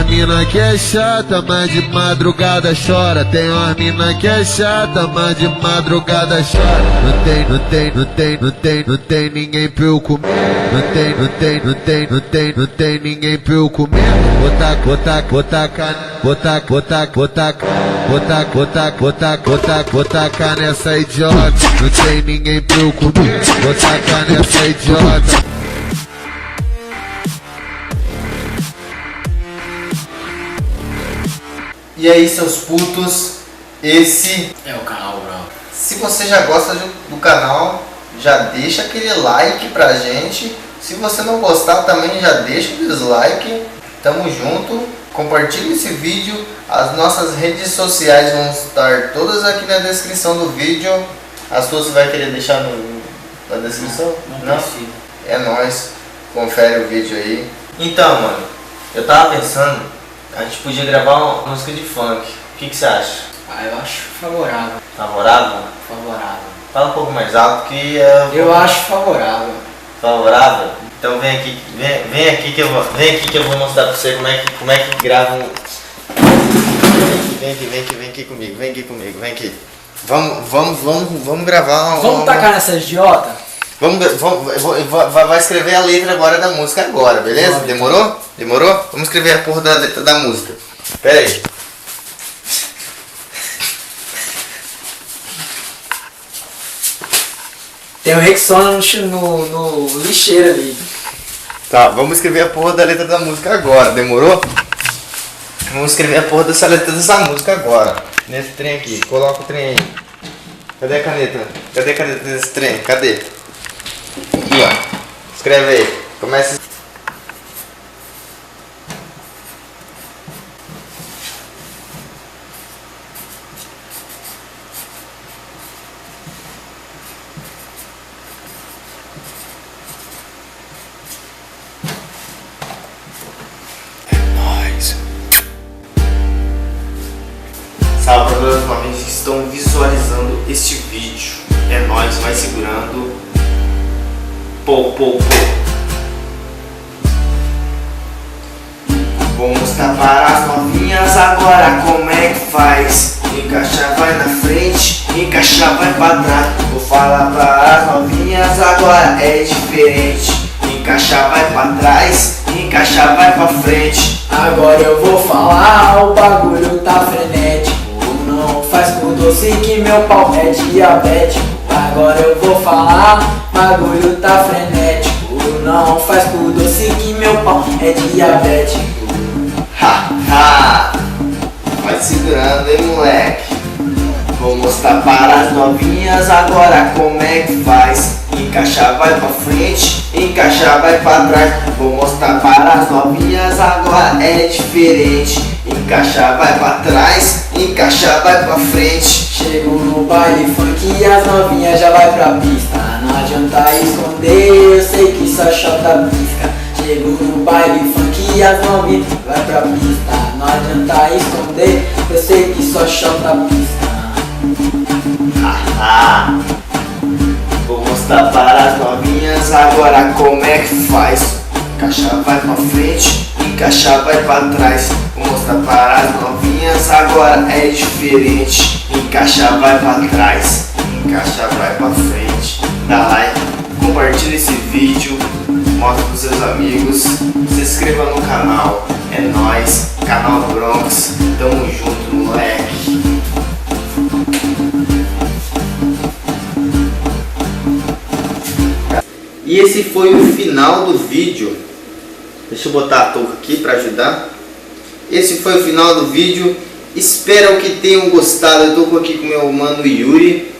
mina que é chata, mas de madrugada chora. Tem uma mina que é chata, mas de madrugada chora. Não tem ninguém pra eu comer. Não tem ninguém pra eu comer. Botaca nessa idiota. Não tem ninguém pra eu comer. Botaca nessa idiota. E aí, seus putos, esse é o canal Branco. Se você já gosta do canal, já deixa aquele like pra gente. Se você não gostar também, já deixa o dislike. Tamo junto, compartilhe esse vídeo. As nossas redes sociais vão estar todas aqui na descrição do vídeo. As suas você vai querer deixar na descrição? Não precisa. É nóis, confere o vídeo aí. Então, mano, eu tava pensando, a gente podia gravar uma música de funk. O que você acha? Ah, eu acho favorável. Favorável? Favorável. Fala um pouco mais alto que eu acho favorável. Favorável? Então vem aqui que eu vou mostrar pra você como é que grava um. Vem aqui comigo. Vamos gravar um. Vamos tacar nessa idiota? Vai escrever a letra agora da música agora, beleza? Demorou? Demorou? Vamos escrever a porra da letra da música. Pera aí. Tem o Rexona no lixeiro ali. Tá, vamos escrever a porra da letra da música agora, demorou? Vamos escrever a porra dessa letra dessa música agora. Nesse trem aqui, coloca o trem aí. Cadê a caneta? Cadê a caneta desse trem? Cadê? Aqui, ó. Escreve aí. Começa. Salve para todos os amigos que estão visualizando este vídeo. É nóis, vai segurando. Pou. Vou mostrar para as novinhas agora como é que faz. Encaixar vai na frente, encaixar vai para trás. Vou falar para as novinhas agora é diferente. Encaixar vai para trás, encaixar vai para frente. Agora eu vou falar, o bagulho tá frenético. Não faz com doce que meu pau é diabético. Agora eu vou falar, bagulho tá frenético. Não faz com doce que meu pau é diabético. Vai segurando, hein, moleque. Vou mostrar para as novinhas agora como é que faz. Encaixar vai pra frente, encaixar vai pra trás. Vou mostrar para as novinhas agora é diferente. Encaixar vai pra trás, encaixar vai pra frente. Chego no baile funk e as novinhas já vai pra pista. Não adianta esconder, eu sei que só chota pisca. Chego no baile funk e as novinhas vai pra pista. Não adianta esconder, eu sei que só chota pisca. Vou mostrar para as novinhas agora como é que faz. Encaixar vai pra frente, encaixar vai pra trás. Vou mostrar para as novinhas agora é diferente. Encaixar vai pra trás, encaixar vai pra frente. Dá like, compartilha esse vídeo, mostra pros seus amigos, se inscreva no canal. É nóis, canal Bronx, tamo junto, moleque. E esse foi o final do vídeo. Deixa eu botar a touca aqui para ajudar. Esse foi o final do vídeo. Espero que tenham gostado. Eu estou aqui com meu mano Yuri.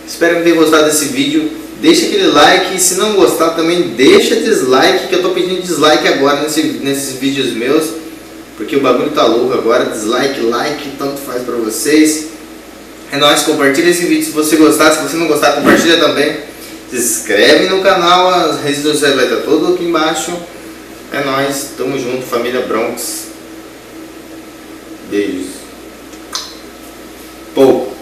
Espero que tenham gostado desse vídeo. Deixa aquele like. Se não gostar também deixa dislike, que eu estou pedindo dislike agora nesses vídeos meus, porque o bagulho tá louco agora. Dislike, like, tanto faz para vocês. É nóis, compartilha esse vídeo se você gostar. Se você não gostar, compartilha também. Se inscreve no canal, as redes sociais vai estar tudo aqui embaixo. É nóis, tamo junto, família Bronx. Beijos. Pou.